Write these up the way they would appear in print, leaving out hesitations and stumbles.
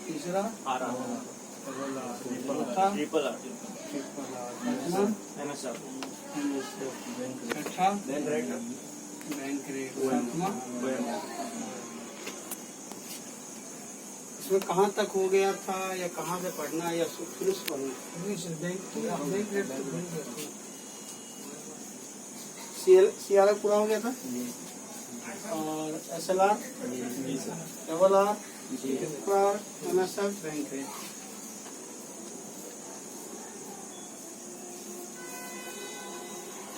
तीसरा आर चौथा triple R पांचवा MSF छठा बैंक रेट बैंक रेट, सातवां इसमें कहाँ तक हो गया था या कहाँ से पढ़ना या फिर उस पढ़ना? CR पूरा हो गया था और SLR double R MSF bank rate.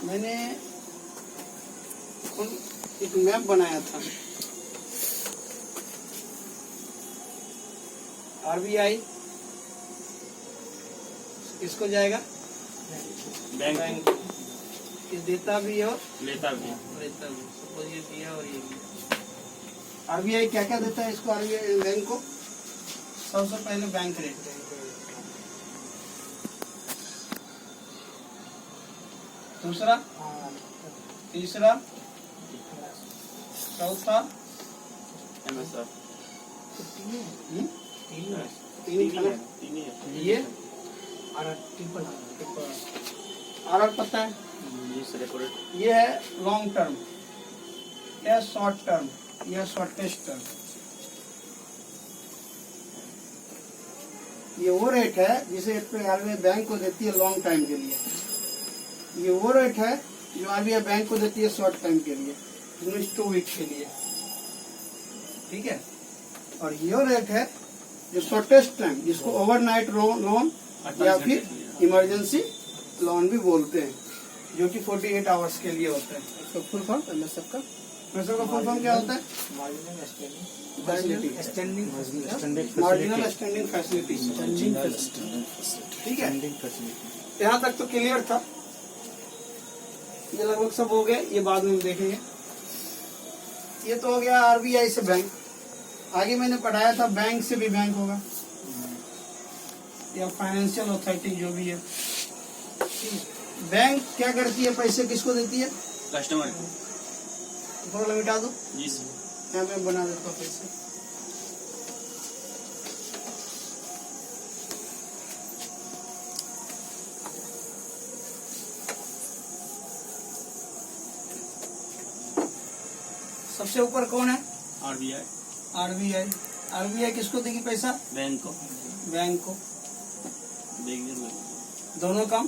मैंने एक मैप बनाया था RBI इसको जाएगा बैंक ये देता भी है और लेता भी लेता भी। सपोज ये दिया और ये दिया। RBI क्या क्या देता है इसको RBI बैंक को? सबसे पहले बैंक रेट, दूसरा, तीसरा, चौथा MSF तीन ही खाना। ये RR पता है, ये है लॉन्ग टर्म, यह शॉर्ट टर्म, यह शॉर्टेस्ट टर्म। ये वो रेट है जिसे RBI बैंक को देती है लॉन्ग टाइम के लिए। ये वो रेट है जो RBI बैंक को देती है शॉर्ट टाइम के लिए, 2 वीक के लिए, ठीक है। और ये रेट है जो शॉर्टेस्ट टाइम, जिसको ओवरनाइट लोन या फिर इमरजेंसी लोन भी बोलते हैं, जो कि 48 आवर्स के लिए होता है। इसका फुल फॉर्म MSF का फुल फॉर्म क्या होता है? Marginal standing facility. ठीक है, यहाँ तक तो क्लियर था। ये लगभग सब हो गया, ये बाद में देखेंगे। ये तो हो गया RBI से बैंक। आगे मैंने पढ़ाया था बैंक से भी बैंक होगा या फाइनेंशियल अथॉरिटी जो भी है। बैंक क्या करती है? पैसे किसको देती है? कस्टमर थोड़ा मिटा दो, जी सर। यहाँ मैं बना देता हूँ पैसे। सबसे ऊपर कौन है? RBI किसको देगी पैसा? बैंक को। बैंक को। दोनों काम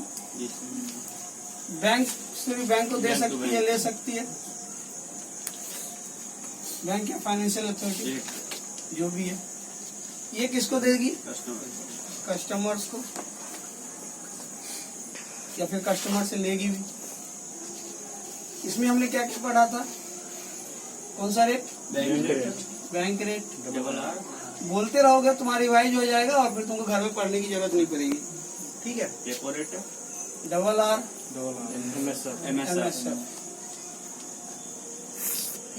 बैंक से भी बैंक को दे सकती है, ले सकती है। बैंक या फाइनेंशियल अथॉरिटी जो भी है, ये किसको देगी? कस्टमर्स को, या फिर कस्टमर से लेगी भी। इसमें हमने क्या क्या पढ़ा था? कौन सा रेट? Bank rate. बोलते रहोगे तुम्हारी रिवाइज हो जाएगा और फिर तुमको घर में पढ़ने की जरूरत नहीं पड़ेगी। ठीक है। Repo rate, double R MSF।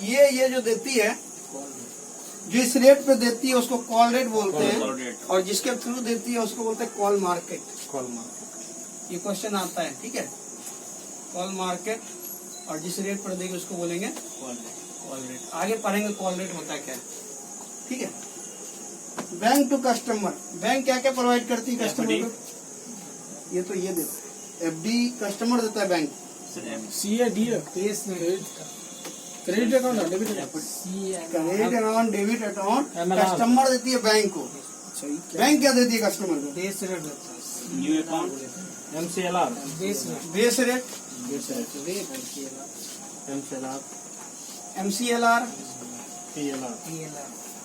ये जो देती है, जिस रेट पे देती है उसको कॉल रेट बोलते हैं, और जिसके थ्रू देती है उसको बोलते हैं कॉल मार्केट। ये क्वेश्चन आता है, ठीक है। कॉल मार्केट, और जिस रेट पर देगी उसको बोलेंगे कॉल रेट। आगे पढ़ेंगे कॉल रेट होता है क्या, ठीक है। बैंक टू कस्टमर, बैंक क्या क्या प्रोवाइड करती है कस्टमर को? ये तो ये देता है, FD कस्टमर देता है bank. Credit account, debit account customer देती है बैंक को। बैंक क्या देती है कस्टमर को? बेस रेट देता है। New account MCLR, base rate, MCLR,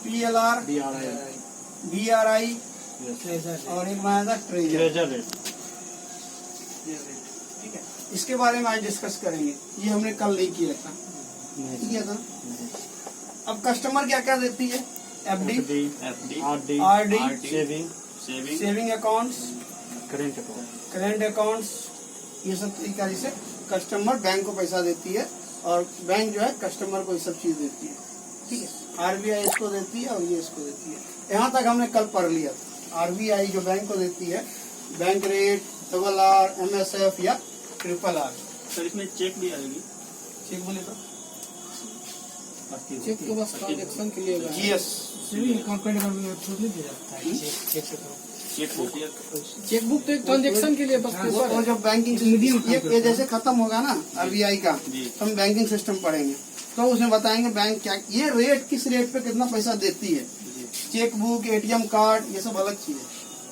PLR, BRI, और एक बनाया था ट्रेजर रेट। ठीक है, इसके बारे में आज डिस्कस करेंगे। ये हमने कल नहीं किया था, किया था। अब कस्टमर क्या क्या देती है? FD, RD, saving accounts, current accounts, ये सब तरीके से कस्टमर बैंक को पैसा देती है, और बैंक जो है कस्टमर को ये सब चीज देती है। ठीक है, RBI इसको देती है और ये इसको देती है। यहाँ तक हमने कल पढ़ लिया था। RBI जो बैंक को देती है, bank rate, double R, MSF या ट्रिपल आर। सर इसमें चेक भी आएगी? चेक बोले तो चेक तो बस ट्रांजेक्शन के लिए जीएस चेकबुक तो एक ट्रांजेक्शन के लिए बस पेपर वो है। जब बैंकिंग ये जैसे खत्म होगा ना आरबीआई का, जी। तो हम बैंकिंग सिस्टम पढ़ेंगे, तो उसमें बताएंगे बैंक क्या ये रेट किस रेट पे कितना पैसा देती है। चेक बुक, एटीएम कार्ड, ये सब अलग चीज है।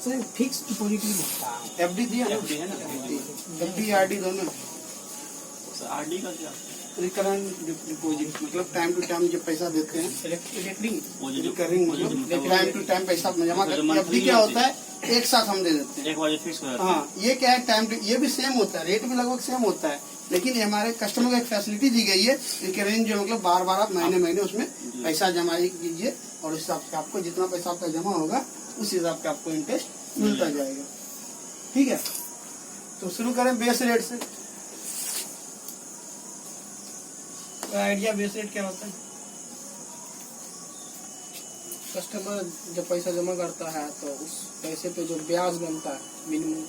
सर फिक्स डिपॉजिट नहीं होता है। एफडी दिया ना, FD है ना? एफडी आरडी दोनों। आरडी का क्या? रिकरेंट डिपॉजिट मतलब टाइम टू टाइम जब पैसा देते हैं, रिकरिंग मतलब टाइम टू टाइम पैसा अपना जमा करते हैं। एफडी क्या होता है, एक साथ हम दे देते हैं। एक बार फिक्स हो जाता है। हाँ, ये क्या है टाइम टू, ये भी सेम होता है, रेट भी लगभग सेम होता है, लेकिन ये हमारे कस्टमर को एक फैसिलिटी दी गई है, रिकरिंग जो मतलब बार बार आप महीने महीने उसमें पैसा जमा कीजिए और उस हिसाब से आपको जितना पैसा आपका जमा होगा उस हिसाब से आपको इंटरेस्ट मिलता जाएगा। ठीक है, तो शुरू करें बेस रेट से। आइडिया बेस रेट क्या होता है? कस्टमर जब पैसा जमा करता है तो उस पैसे पे जो ब्याज बनता है मिनिमम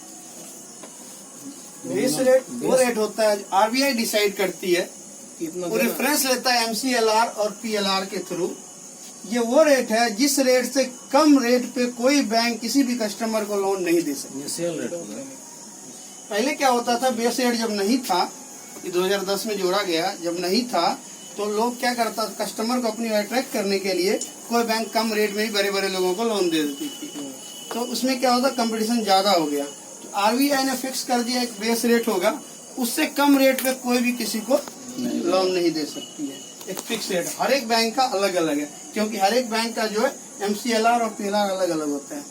बेस रेट वो रेट होता है आरबीआई डिसाइड करती है, कितना वो देना है। रेफरेंस लेता है एमसीएलआर और पीएलआर के थ्रू। ये वो रेट है जिस रेट से कम रेट पे कोई बैंक किसी भी कस्टमर को लोन नहीं दे सकती। पहले क्या होता था, बेस रेट जब नहीं था, ये 2010 में जोड़ा गया, जब नहीं था तो लोग क्या करता था, कस्टमर को अपनी अट्रैक्ट करने के लिए कोई बैंक कम रेट में ही बड़े बड़े लोगों को लोन दे देती थी। तो उसमें क्या होता, कंपटीशन ज्यादा हो गया। तो आरबीआई ने फिक्स कर दिया एक बेस रेट होगा, उससे कम रेट पे कोई भी किसी को लोन नहीं दे सकती है। एक फिक्स रेट हर एक बैंक का अलग अलग है, क्योंकि हर एक बैंक का जो है एमसीएलआर और पीएलआर अलग अलग होता है।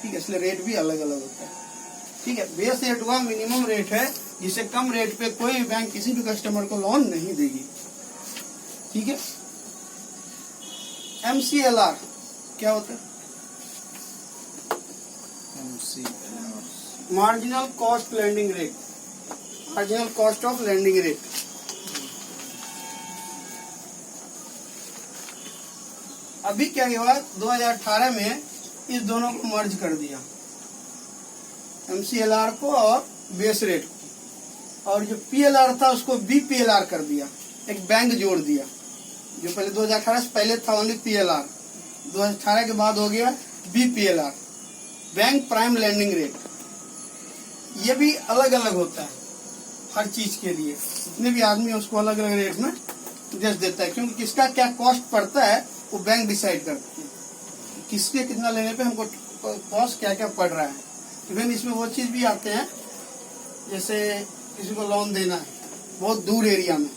ठीक है, इसलिए रेट भी अलग अलग होता है। ठीक है, बेस रेट हुआ मिनिमम रेट है जिसे कम रेट पे कोई बैंक किसी भी कस्टमर को लोन नहीं देगी। ठीक है, एमसीएलआर क्या होता है? Marginal cost lending rate, marginal cost of lending rate. अभी क्या हुआ, 2018 में इस दोनों को मर्ज कर दिया, एमसीएलआर को और बेस रेट को, और जो पीएलआर था उसको बीपीएलआर कर दिया, एक बैंक जोड़ दिया। जो पहले 2018 से पहले था ओनली पीएलआर, 2018 के बाद हो गया बीपीएलआर, बैंक प्राइम लेंडिंग रेट। ये भी अलग अलग होता है हर चीज के लिए, जितने भी आदमी है उसको अलग अलग रेट में इंटरेस्ट देता है, क्योंकि किसका क्या कॉस्ट पड़ता है वो बैंक डिसाइड करती है, किसके कितना लेने पे हमको कॉस्ट क्या क्या पड़ रहा है। इवन इसमें वो चीज भी आते हैं, जैसे किसी को लोन देना है बहुत दूर एरिया में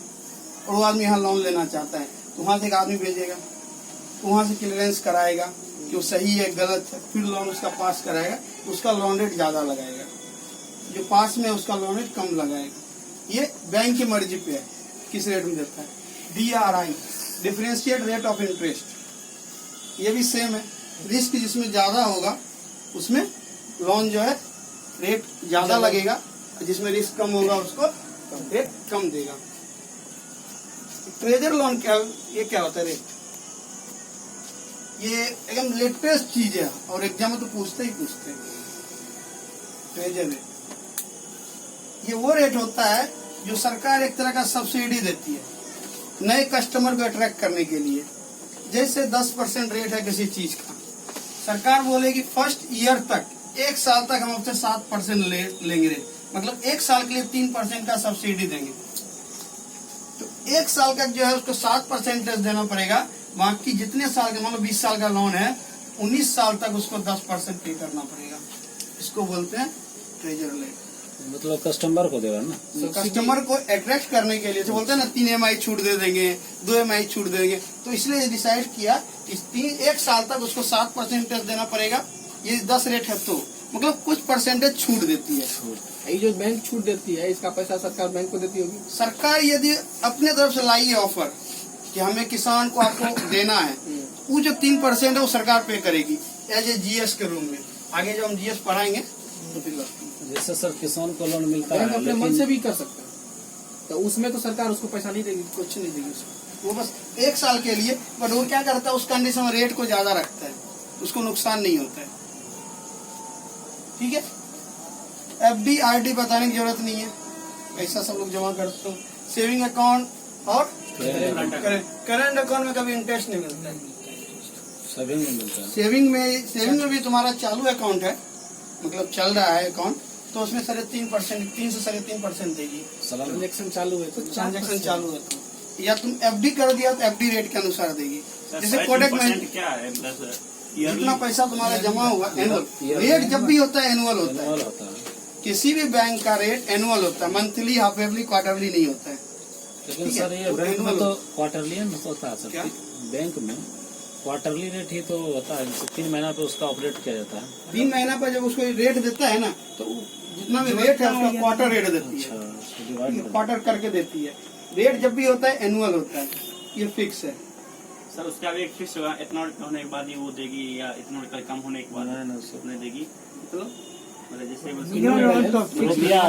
और वो आदमी यहाँ लोन लेना चाहता है, तो वहाँ से एक आदमी भेजेगा, तो वहाँ से क्लियरेंस कराएगा कि वो सही है गलत है, फिर लोन उसका पास कराएगा, उसका लोन रेट ज्यादा लगाएगा, जो पास में है उसका लोन रेट कम लगाएगा। ये बैंक की मर्जी पे है किस रेट में देता है। DRI differentiate rate of interest, ये भी सेम है, रिस्क जिसमें ज्यादा होगा उसमें लोन जो है रेट ज्यादा लगेगा, जिसमें रिस्क कम होगा उसको रेट कम देगा। ट्रेजर लोन क्या, ये क्या होता है रेट? ये एकदम लेटेस्ट चीज है और एग्जाम में तो पूछते ही पूछते हैं। ट्रेजर रेट ये वो रेट होता है जो सरकार एक तरह का सब्सिडी देती है नए कस्टमर को अट्रैक्ट करने के लिए। जैसे 10% रेट है किसी चीज का, सरकार बोलेगी फर्स्ट ईयर तक, एक साल तक हम आपसे 7% लेंगे रेट, मतलब एक साल के लिए 3% का सब्सिडी देंगे। तो एक साल का जो है उसको 7% देना पड़ेगा, बाकी जितने साल का, मतलब 20 साल का लोन है 19 साल तक उसको 10% पे करना पड़ेगा। इसको बोलते हैं ट्रेजर रेट। मतलब कस्टमर को देगा ना, तो कस्टमर को अट्रैक्ट करने के लिए जो बोलते हैं ना 3 EMI छूट दे देंगे, 2 EMI छूट दे देंगे, तो इसलिए डिसाइड किया एक साल तक उसको 7% देना पड़ेगा। ये 10 रेट है तो मतलब कुछ परसेंटेज छूट देती है। ये जो बैंक छूट देती है इसका पैसा सरकार बैंक को देती होगी। सरकार यदि अपने तरफ से लाई है ऑफर कि हमें किसान को आपको देना है, वो जो 3% है वो सरकार पे करेगी एज ए GS के रूम में। आगे जब हम GS पढ़ाएंगे तो फिर जैसे सर किसान को लोन मिलता बैंक है अपने मन लेकिन से भी कर सकता है, तो उसमें तो सरकार उसको पैसा नहीं देगी। कुछ नहीं देगी उसको, वो बस एक साल के लिए। बट वो क्या करता है उस कंडीशन में रेट को ज्यादा रखता है, उसको नुकसान नहीं होता है। ठीक है, FD RD बताने की जरूरत नहीं है, पैसा सब लोग जमा करते हो। सेविंग अकाउंट और Current करंट अकाउंट में कभी इंटरेस्ट नहीं मिलता है। सेविंग में मिलता है। सेविंग में भी तुम्हारा चालू अकाउंट है, मतलब चल रहा है अकाउंट, तो उसमें 3.5%, 3 से 3.5% देगी। सालाना ट्रांजेक्शन चालू है तो ट्रांजेक्शन चालू है तो, या तुम एफडी कर दिया तो एफडी रेट के अनुसार देगी। जैसे कोटक में 13% क्या है प्लस जितना पैसा तुम्हारा जमा हुआ एनुअल रेट जब भी होता है एनुअल होता है। एनुअल होता है। किसी भी बैंक का रेट एनुअल होता है, मंथली, हाफ ईयरली, क्वार्टरली नहीं होता है। लेकिन ठीक है, सर ये तो बैंक में annual तो क्वार्टरली होता है क्या? सर। बैंक में क्वार्टरली रेट ही तो होता है, जैसे 3 महीना पे उसका ऑपरेट किया जाता है। 3 महीना पर जब उसको रेट देता है ना, तो जितना भी रेट है उसका क्वार्टर रेट देती है, अच्छा, डिवाइड क्वार्टर करके देती है। रेट जब भी होता है एनुअल होता है, ये फिक्स है। सर उसका भी एक फिक्स होगा, इतना होने के बाद ही वो देगी, या इतना का कम होने के बाद नहीं देगी। मतलब जैसे रुपया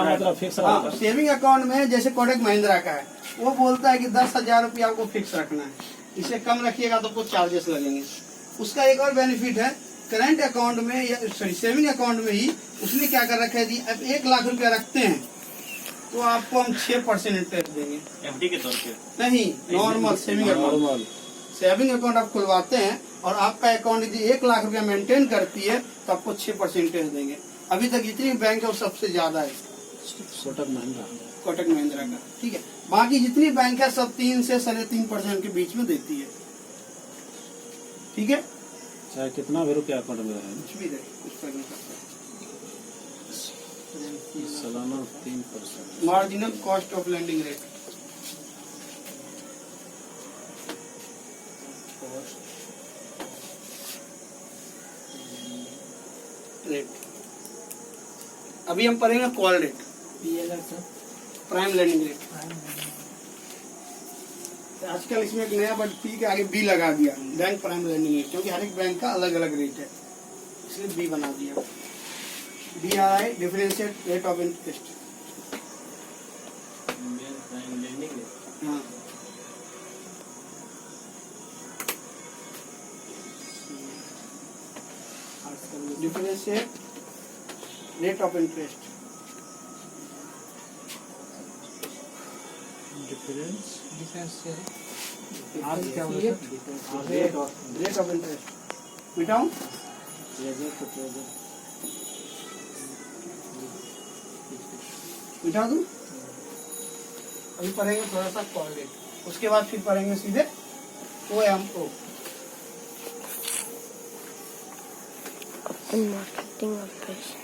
मतलब फिक्स हाँ, सेविंग अकाउंट में जैसे कोटक महिंद्रा का है, वो बोलता है कि 10,000 रुपया आपको फिक्स रखना है, इसे कम रखिएगा तो कुछ चार्जेस लगेंगे। उसका एक और बेनिफिट है, करंट अकाउंट में या सॉरी सेविंग अकाउंट में ही उसने क्या कर रखा है जी, अब 1 लाख रुपया रखते हैं तो आपको हम 6% इंटरेस्ट देंगे। एफडी के तौर पे नहीं, normal saving account. Normal saving account आप खुलवाते हैं और आपका अकाउंट यदि 1 लाख रुपया मेंटेन करती है तो आपको 6% इंटरेस्ट देंगे। अभी तक जितनी बैंक है वो सबसे ज्यादा है कोटक महिंद्रा। कोटक महिंद्रा का। ठीक है, बाकी जितनी बैंक है सब 3 से 3.5% के बीच में देती है। ठीक है, चाहे कितना भी रुपया अकाउंट में रहे, कुछ भी दे, कुछ फर्क नहीं पड़ता। सालाना 3%। Marginal cost of landing rate, अभी हम पढ़ेंगे call rate, prime landing rate. आजकल इसमें एक नया वर्ड पी के आगे बी लगा दिया, बैंक प्राइम लैंडिंग रेट, क्योंकि हर एक बैंक का अलग अलग रेट है, इसलिए बी बना दिया। DRI differentiate rate of interest. हाँ, differentiate rate of interest. Rate of interest मिटाऊं? मिटा दूं? अभी पढ़ेंगे थोड़ा सा कॉल रेट, उसके बाद फिर पढ़ेंगे सीधे OMO। Marketing operation.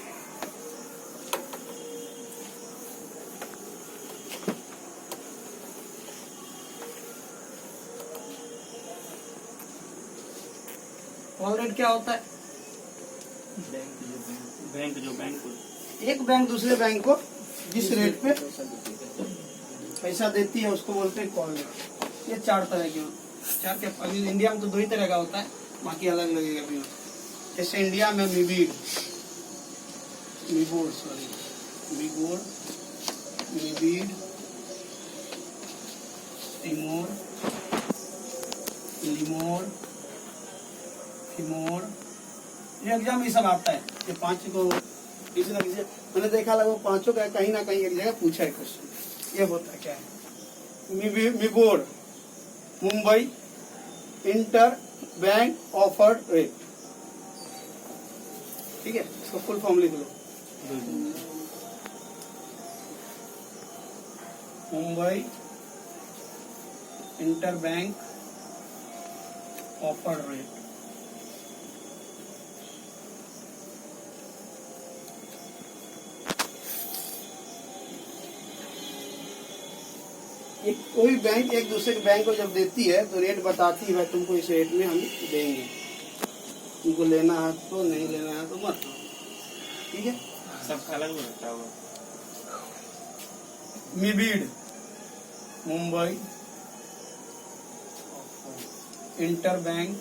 Call rate क्या होता है? बैंक जो बैंक को एक बैंक दूसरे बैंक को जिस रेट पे पैसा देती है उसको बोलते हैं कॉल रेट। ये 4 तरह के चार के, अभी इंडिया में तो 2 ही तरह का होता है, बाकी अलग लगेगा अभी। जैसे इंडिया में मिबोर्ड, मिबीड, टिमोर, लिमोर, फिमोर, ये एग्जाम ये सब आता है। ये 5 को किसी ना किसी मैंने देखा लगा 5 का कहीं ना कहीं एक जगह पूछा है क्वेश्चन। ये होता क्या है? MIBOR, Mumbai inter bank offered rate. ठीक है, इसको फुल फॉर्म लिख लो। Mumbai inter bank offered rate. कोई बैंक एक दूसरे के बैंक को जब देती है तो रेट बताती है, भाई तुमको इस रेट में हम देंगे, तुमको लेना है तो, नहीं लेना है तो मत लो। ठीक है, सबका अलग रहता होगा। MIBID, Mumbai inter bank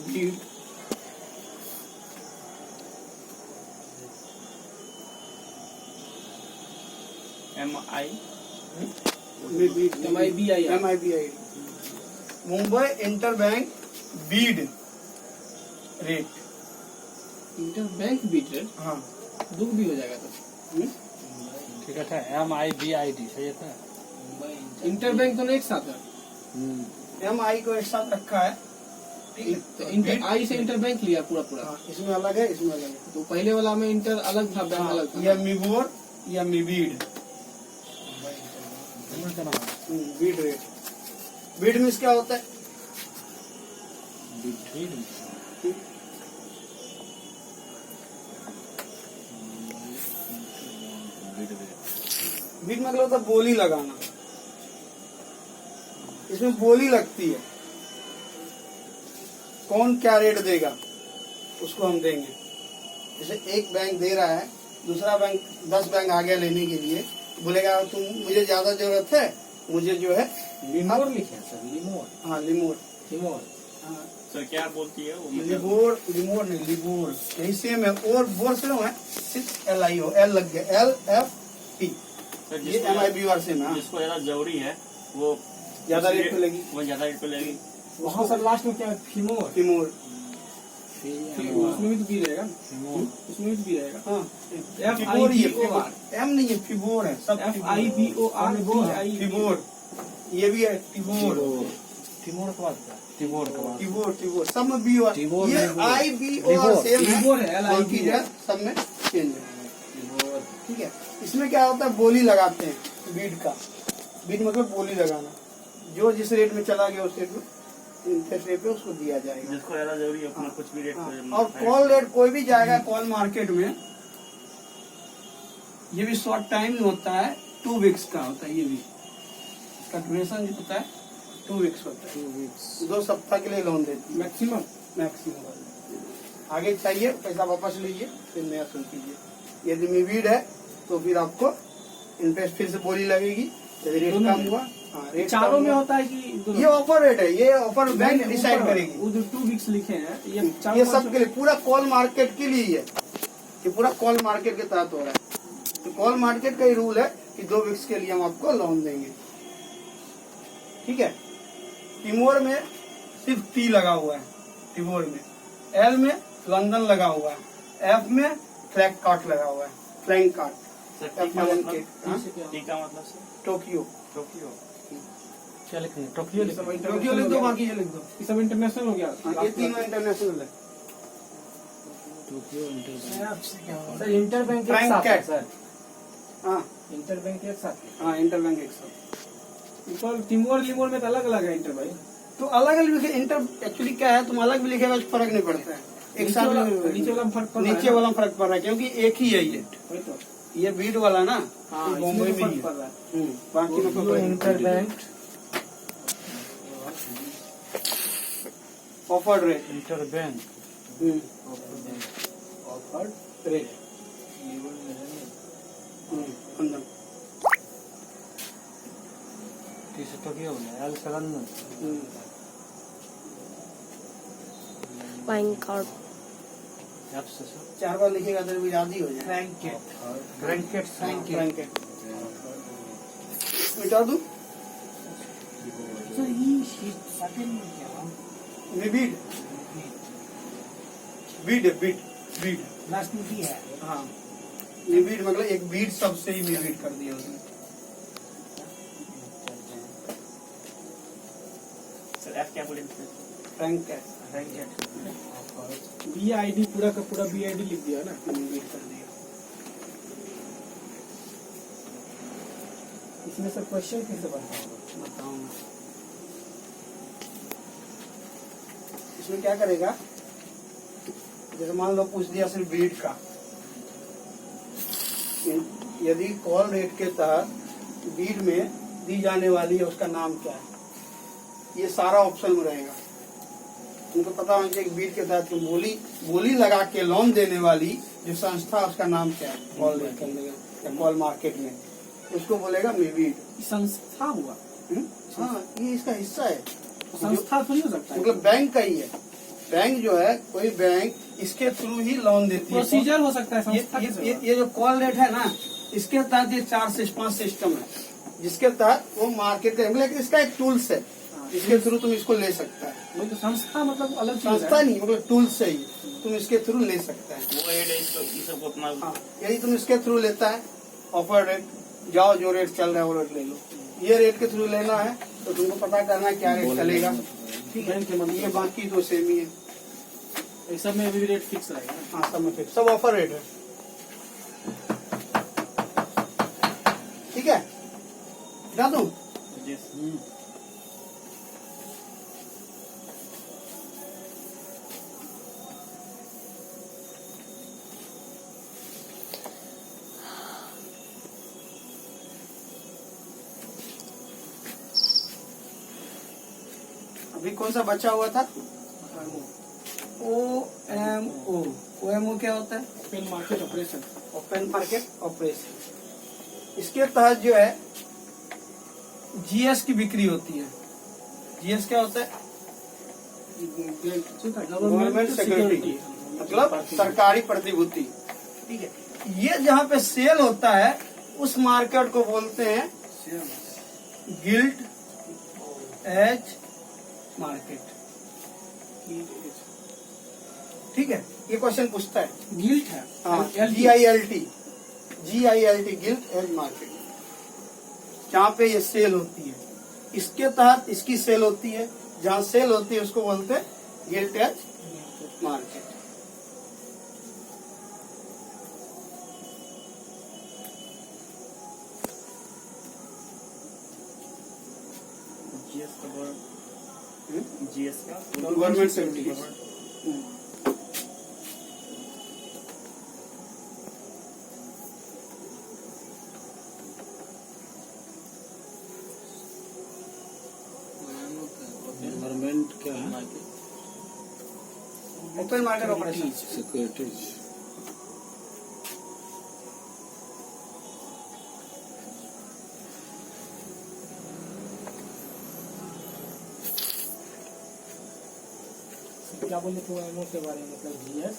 bid, MIBI, Mumbai inter bank bid rate. Inter bank bid rate, हाँ, दुख भी हो जाएगा तो। ठीक है, MIBID सही था। इंटरबैंक दोनों एक साथ है। MI को एक साथ रखा है। तो इंटर आई से इंटरबैंक लिया पूरा। हाँ, इसमें अलग है, इसमें अलग है। तो पहले वाला में इंटर अलग था, बैंक अलग था। या मिबोर या मिबीड। बीड रेट। बीड मीन्स क्या होता है? बीड मतलब होता है बोली लगाना। इसमें बोली लगती है, कौन क्या रेट देगा उसको हम देंगे। जैसे एक बैंक दे रहा है, दूसरा बैंक 10 बैंक आ गया लेने के लिए, बोलेगा तुम मुझे ज्यादा जरूरत है, मुझे जो है लिमोर लिखे सर, लिमोर। हाँ लिमोर। हाँ सर क्या बोलती है वो? लिबोर, लिमोर नहीं लिबोर, यही सेम है। और बोर से है सिर्फ LI हो, L लग गया, LFT। सर ये MIBR सेम है। जिसको ज्यादा जरूरी है वो ज्यादा रेट पे लगी। वो ज्यादा रेट पे लेगी। वहाँ सर लास्ट में क्या है? फिमोर। लिमोर। उसमें भी तो बी रहेगा, उसमें भी तो बी रहेगा। हाँ FIBOR M नहीं है, फिबोर है सब। FIBOR फिबोर, ये भी है टिबोर। टिमोर के बाद टिबोर के बाद टिबोर, टिबोर सब में BOR। टिबोर, ये लिबोर। IBOR सेम है, लिबोर है, LIBOR। बाकी जो है सब में चेंज है। ठीक है, इसमें क्या होता है, बोली लगाते हैं बीड का। बीड मतलब बोली लगाना, जो जिस रेट में चला गया उस रेट में इंटरेस्ट रेट पे उसको दिया जाएगा। जिसको ज्यादा जरूरी है अपना कुछ भी रेट और कॉल रेट कोई भी जाएगा कॉल मार्केट में, ये भी शॉर्ट टाइम में होता है, 2 वीक्स का होता है। ये भी इसका ड्यूरेशन जो होता है 2 वीक्स होता है। 2 वीक्स 2 सप्ताह के लिए लोन देती है मैक्सिमम। मैक्सिमम। आगे चाहिए पैसा वापस लीजिए, फिर नया शुरू कीजिए। यदि मिबीड है तो फिर आपको इंटरेस्ट फिर से बोली लगेगी। यदि रेट कम हुआ, हाँ रेट चारों में होता है कि ये ऑफर रेट है, ये ऑफर बैंक डिसाइड करेगी। वो जो 2 वीक्स लिखे हैं ये सब के लिए, पूरा कॉल मार्केट के लिए ये पूरा कॉल मार्केट के तहत हो रहा है। तो कॉल मार्केट का ही रूल है कि 2 वीक्स के लिए हम आपको लोन देंगे। ठीक है। टिमोर में सिर्फ T लगा हुआ है, टिमोर में। L में लंदन लगा हुआ है, F में फ्लैग कार्ड लगा हुआ है, फ्लैग कार्ड। टी का मतलब सर टोक्यो। टोक्यो क्या लिखेंगे? टोक्यो लिखेंगे। टोक्यो लिख दो, बाकी ये लिख दो। ये सब इंटरनेशनल हो गया। हाँ, ये तीनों इंटरनेशनल है। Tokyo interbank. सर इंटरबैंक एक फ्रैंक साथ है कैट। सर, हाँ इंटरबैंक एक साथ है। हाँ, इंटरबैंक एक साथ। ऊपर टिमोर लिमोर में तो अलग अलग है इंटरबैंक। तो अलग अलग लिखे, इंटर एक्चुअली क्या है, तुम अलग भी लिखेगा फर्क नहीं पड़ता है। एक साथ नीचे वाला में फर्क पड़ रहा है नीचे वाला में फर्क पड़ रहा है, क्योंकि एक ही है ये। वही तो। ये बीड वाला ना, हाँ, ये बॉम्बे में ही फर्क है। पड़ रहा है। बाकी में कोई interbank offered rate. Interbank offered rate. London. T से टोक्यो हो गया, L से लंदन। बैंक कार्ड F से सर 4 बार लिखेगा तो भी याद ही हो जाए। फ्रैंकेट। फ्रैंकेट मिटा दूं? बीड बीड बीड बीड लास्ट में भी है। हाँ, बीड मतलब एक बीड सबसे ही बीड कर दिया उसने। सर एफ क्या बोले? फ्रैंकेट। BID पूरा का पूरा BID लिख दिया ना। बीड कर दिया। इसमें सर क्वेश्चन कैसे बनता होगा? बताऊंगा। इसमें क्या करेगा, जैसे मान लो पूछ दिया सिर्फ बीड का, यदि कॉल रेट के तहत बीड में दी जाने वाली है उसका नाम क्या है, ये सारा ऑप्शन में रहेगा। उनको पता होना चाहिए कि बीड के तहत तो बोली लगा के लोन देने वाली जो संस्था उसका नाम क्या है, कॉल रेट करने का या कॉल मार्केट में, उसको बोलेगा बीड। संस्था हुआ। हाँ, ये इसका हिस्सा है। संस्था थोड़ी हो सकता है, मतलब बैंक का ही है। बैंक जो है, कोई बैंक इसके थ्रू ही लोन देती है। प्रोसीजर हो सकता है संस्था कैसे होगा? ये जो कॉल रेट है ना, इसके तहत ये 4 से 5 सिस्टम है, जिसके तहत वो मार्केट है। लेकिन इसका एक टूल्स है, इसके थ्रू तुम इसको ले सकता है। वही तो संस्था मतलब अलग चीज है। संस्था नहीं, मतलब टूल्स है, तुम इसके थ्रू ले सकता है। वो एड है इसको, ये सबको अपना हाँ, यदि तुम इसके थ्रू लेता है ऑफर रेट, जाओ जो रेट चल रहा है वो रेट ले लो। ये रेट के थ्रू लेना है तो तुमको पता करना है क्या रेट चलेगा, ठीक है। ये बाकी तो सेम ही है, ये सब में अभी भी रेट फिक्स रहेगा। हाँ सब में फिक्स, सब ऑफर रेट है, ठीक है। बता दूं अभी कौन सा बचा हुआ था? OMO। OMO क्या होता है? Open market operation. Open market operation. इसके तहत जो है जीएस की बिक्री होती है। जीएस क्या होता है? गवर्नमेंट सिक्योरिटी, मतलब सरकारी प्रतिभूति, ठीक है। ये जहाँ पे सेल होता है उस मार्केट को बोलते हैं गिल्ट एज मार्केट, ठीक है। ये क्वेश्चन पूछता है, गिल्ट है। हाँ, GILT गिल्ट एज मार्केट, जहाँ पे ये सेल होती है, इसके तहत इसकी सेल होती है। जहाँ सेल होती है उसको बोलते हैं गिल्ट एज मार्केट। जीएस का गवर्नमेंट सिक्योरिटी। गवर्नमेंट क्या है? Open market operation. सिक्योरिटीज। क्या बोले थे OMO के बारे में? मतलब GS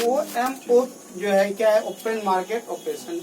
OMO जो है क्या है? Open market operation.